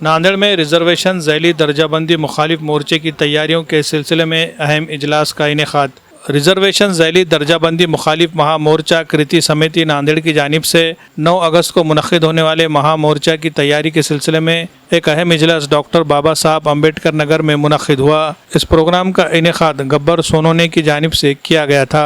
नांदेड़ में रिजर्वेशन झैली दर्जाबंदी मुखालिफ मोर्चे की तैयारियों के सिलसिले में अहम इजलास का इनेकाद। रिजर्वेशन झैली दर्जाबंदी मुखालिफ महामोर्चा कृति समिति नांदेड़ की जानिब से 9 अगस्त को मुनक्किद होने वाले महामोर्चा की तैयारी के सिलसिले में एक अहम इजलास डॉक्टर बाबा साहब अम्बेडकर नगर में मुनक्किद हुआ। इस प्रोग्राम का इनेकाद गब्बर सोनोने की जानिब से किया गया था।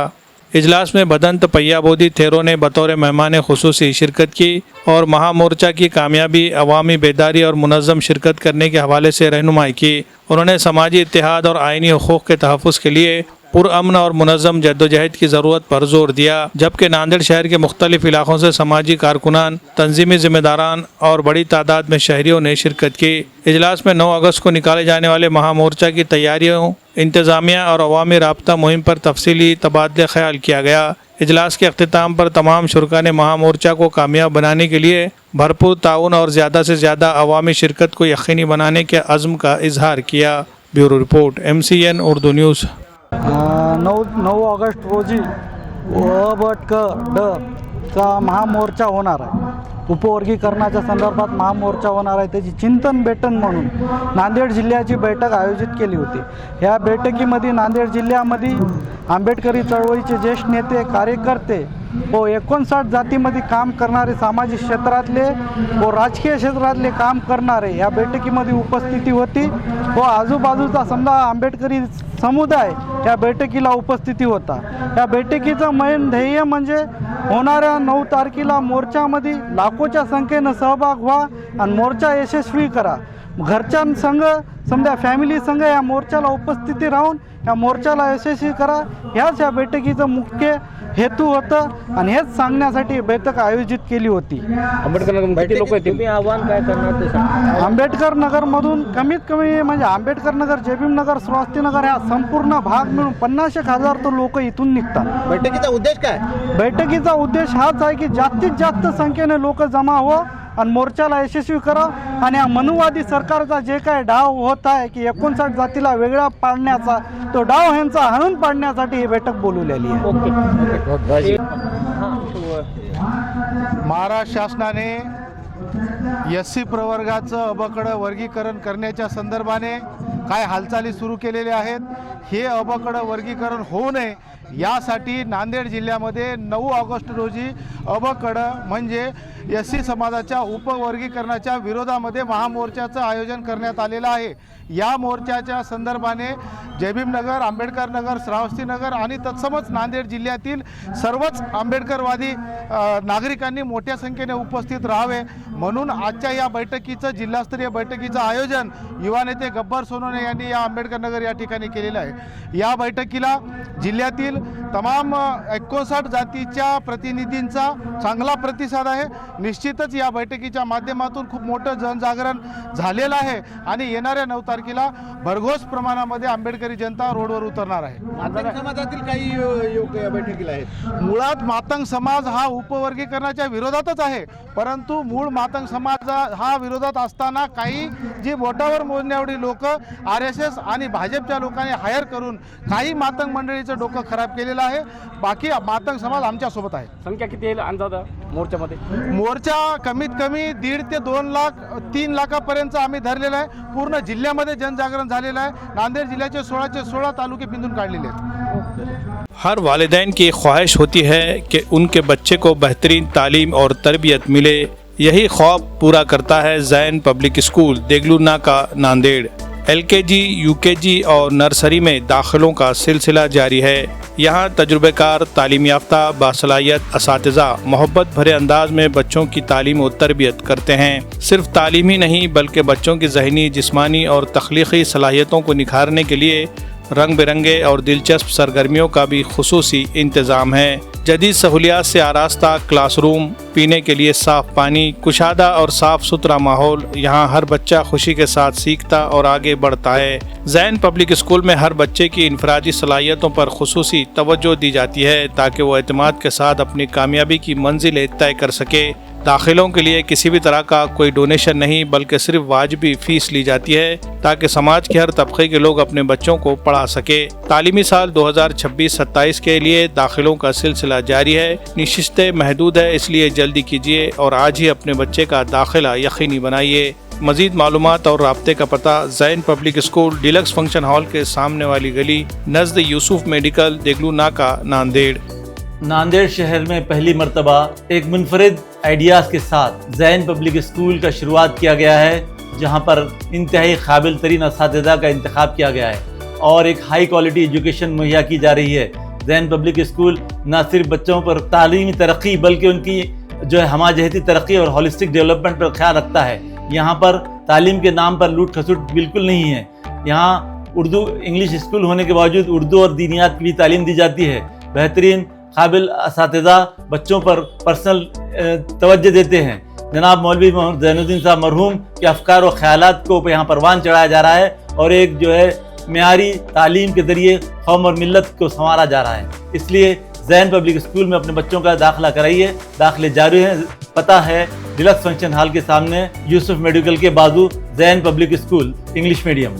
इजलास में भदंत पय्याबोदी थेरो ने बतौर मेहमान खुसूसी शिरकत की और महामोर्चा की कामयाबी, अवामी बेदारी और मुनज़्ज़म शिरकत करने के हवाले से रहनुमाई की। उन्होंने समाजी इत्तेहाद और आइनी हुकूक़ के तहफ़्फ़ुज़ के लिए पुरअमन और मुनज़्ज़म जद्दोजहद की ज़रूरत पर जोर दिया। जबकि नांदेड़ शहर के मुख्तलिफ इलाक़ों से समाजी कारकुनान, तंजीमी ज़िम्मेदारान और बड़ी तादाद में शहरियों ने शिरकत की। इजलास में 9 अगस्त को निकाले जाने वाले महामोर्चा की तैयारियों, इंतज़ामिया और अवामी राब्ता मुहिम पर तफसीली तबादले ख्याल किया गया। इजलास के अख्तिताम पर तमाम शुरका ने महामोर्चा को कामयाब बनाने के लिए भरपूर ताउन और ज़्यादा से ज़्यादा अवामी शिरकत को यकीनी बनाने के अज़्म का इजहार किया। Bureau report, MCN Urdu news. 9 August रोजी अ बट क ड चा महामोर्चा होणार आहे। उपवर्गीकरणाच्या संदर्भात महामोर्चा होणार आहे, त्याची चिंतन बैठक म्हणून नांदेड जिल्ह्याची बैठक आयोजित केली होती। या बैठकीमध्ये नांदेड जिल्ह्यामध्ये आंबेडकरी चळवळीचे ज्येष्ठ नेते, कार्यकर्ते व 59 जातीमध्ये काम करणारे, सामाजिक क्षेत्रातले व राजकीय क्षेत्रातले काम करणारे या बैठकीमध्ये उपस्थिती होती व आजूबाजूचा समजा आंबेडकरी समुदाय या बैठकीला उपस्थिती होता। या बैठकीचं मेन ध्येय म्हणजे होणाऱ्या 9 तारखेला मोर्चामध्ये लाखोच्या संख्येनं सहभाग व्हा आणि मोर्चा यशस्वी करा। घरच्यांसंग समजा फॅमिली संघ या मोर्चाला उपस्थिती राहून या मोर्चाला यशस्वी करा, ह्याच या बैठकीचं मुख्य हेतू होतं आणि हेच सांगण्यासाठी बैठक आयोजित केली होती। आंबेडकर नगर किती लोक येतील? तुम्ही आव्हान काय करणार ते सांगा। आंबेडकर नगरमधून कमीत कमी म्हणजे आंबेडकर नगर, जेबीम नगर, स्वास्ती नगर ह्या संपूर्ण भाग मिळून 50,000 तो लोक इथून निघतात। बैठकीचा उद्देश काय? बैठकीचा उद्देश हाच आहे की जास्तीत जास्त संख्येने लोक जमा हो आणि मोर्चाला यशस्वी करा आणि या मनुवादी सरकारचा जे काय डाव होत आहे की 59 जातीला वेगळा पाडण्याचा, तो डाव ह्यांचा हाणून पाडण्यासाठी ही बैठक बोलवलेली आहे। महाराष्ट्र शासनाने SC प्रवर्गाचं अबकडं वर्गीकरण करण्याच्या संदर्भाने काय हालचाली सुरू केलेल्या आहेत, हे अबकडं वर्गीकरण होऊ नये यासाठी नांदेड जिल्ह्यामध्ये 9 ऑगस्ट रोजी अबकडं म्हणजे SC समाजाच्या उपवर्गीकरणाच्या विरोधामध्ये महामोर्चाचं आयोजन करण्यात आलेलं आहे। या मोर्चाच्या संदर्भाने जयभीम नगर, आंबेडकर नगर, श्रावस्ती नगर आणि तत्समच नांदेड जिल्ह्यातील सर्वच आंबेडकरवादी नागरिकांनी मोठ्या संख्येने उपस्थित राहावे म्हणून आजच्या या बैठकीचं, जिल्हास्तरीय बैठकीचं आयोजन युवा नेते गब्बर सोनोने यांनी या आंबेडकर नगर या ठिकाणी केलेलं आहे। या बैठकीला जिल्ह्यातील तमाम 59 जातीच्या प्रतिनिधींचा चांगला प्रतिसाद आहे। निश्चितच या बैठकीच्या माध्यमातून खूप मोठं जनजागरण झालेलं आहे आणि येणाऱ्या 9 तारखेला भरघोस प्रमाणामध्ये आंबेडकरी जनता रोडवर उतरणार आहे। मातंग समाजातील काही लोक या बैठकीला आहेत। मुळात मातंग समाज हा उपवर्गीकरणाच्या विरोधातच आहे, परंतु मूळ मातंग समाज हा विरोधात असताना काही जी बोटावर मोजण्याएवढी लोक RSS आणि भाजपच्या लोकांनी हायर करून काही मातंग मंडळीचं डोकं खराब केलेलं आहे। बाकी मातंग समाज आमच्या सोबत आहे। संख्या किती येईल अंदाज मोर्चामध्ये? मोर्चा कमीत कमी 1.5 ते 2 लाख 3 लाखापर्यंत आम्ही धरलेला आहे। पूर्ण जिल्ह्यामध्ये जनजागरण झालेलं आहे। नांदेड जिल्ह्याचे 16चे 16 तालुके बिंदून काढलेले आहेत। हर वालिदैन की ख्वाहिश होती है कि उनके बच्चे को बेहतरीन तालीम और तरबियत मिले। यही ख्वाब पूरा करता है ज़ैन पब्लिक स्कूल देगलू नाका नांदेड़। LKG, UKG और नर्सरी में दाखिलों का सिलसिला जारी है। यहाँ तजुर्बेकार, तालीम याफ्ता, बासलाहियत असातिज़ा मोहब्बत भरे अंदाज में बच्चों की तालीम और तरबियत करते हैं। सिर्फ तालीम ही नहीं बल्कि बच्चों की ज़हनी, जिस्मानी और तख्लीक़ी सलाहियतों को निखारने के लिए रंग बिरंगे और दिलचस्प सरगर्मियों का भी खुसूसी इंतज़ाम है। जदीद सहूलियात से आरास्ता क्लासरूम, पीने के लिए साफ़ पानी, कुशादा और साफ़ सुथरा माहौल, यहाँ हर बच्चा खुशी के साथ सीखता और आगे बढ़ता है। ज़ैन पब्लिक स्कूल में हर बच्चे की इनफरादी सलाहियतों पर खुसूसी तवज्जो दी जाती है ताकि वो एतमाद के साथ अपनी कामयाबी की मंजिलें तय कर सके। दाखिलों के लिए किसी भी तरह का कोई डोनेशन नहीं बल्कि सिर्फ वाजिबी फ़ीस ली जाती है ताकि समाज के हर तबके के लोग अपने बच्चों को पढ़ा सके। तालीमी साल 2026-27 के लिए दाखिलों का सिलसिला जारी है। नशिस्तें महदूद है, इसलिए जल्दी कीजिए और आज ही अपने बच्चे का दाखिला यकीनी बनाइए। مزید معلومات اور رابطے کا پتہ زین پبلک اسکول ڈیلکس فنکشن ہال کے سامنے والی گلی نزد یوسف میڈیکل دیگلو ناکا ناندیڑ۔ ناندیڑ شہر میں پہلی مرتبہ ایک منفرد آئیڈیاز کے ساتھ زین پبلک اسکول کا شروعات کیا گیا ہے، جہاں پر انتہائی قابل ترین اساتذہ کا انتخاب کیا گیا ہے اور ایک ہائی کوالٹی ایجوکیشن مہیا کی جا رہی ہے۔ زین پبلک اسکول نہ صرف بچوں پر تعلیمی ترقی بلکہ ان کی جو ہے ہمہ جہتی ترقی اور ہولسٹک ڈیولپمنٹ پر خیال رکھتا ہے۔ یہاں پر تعلیم کے نام پر لوٹ کھسوٹ بالکل نہیں ہے۔ یہاں اردو انگلش اسکول ہونے کے باوجود اردو اور دینیات کی بھی تعلیم دی جاتی ہے۔ بہترین قابل اساتذہ بچوں پر پرسنل توجہ دیتے ہیں۔ جناب مولوی محمد زین الدین صاحب مرحوم کے افکار و خیالات کو یہاں پروان چڑھایا جا رہا ہے اور ایک جو ہے معیاری تعلیم کے ذریعے قوم اور ملت کو سنوارا جا رہا ہے۔ اس لیے زین پبلک اسکول میں اپنے بچوں کا داخلہ کرائیے، داخلے جاری ہیں۔ پتہ ہے ڈیلکس فنکشن ہال کے سامنے یوسف میڈیکل کے بازو زین پبلک اسکول انگلش میڈیم۔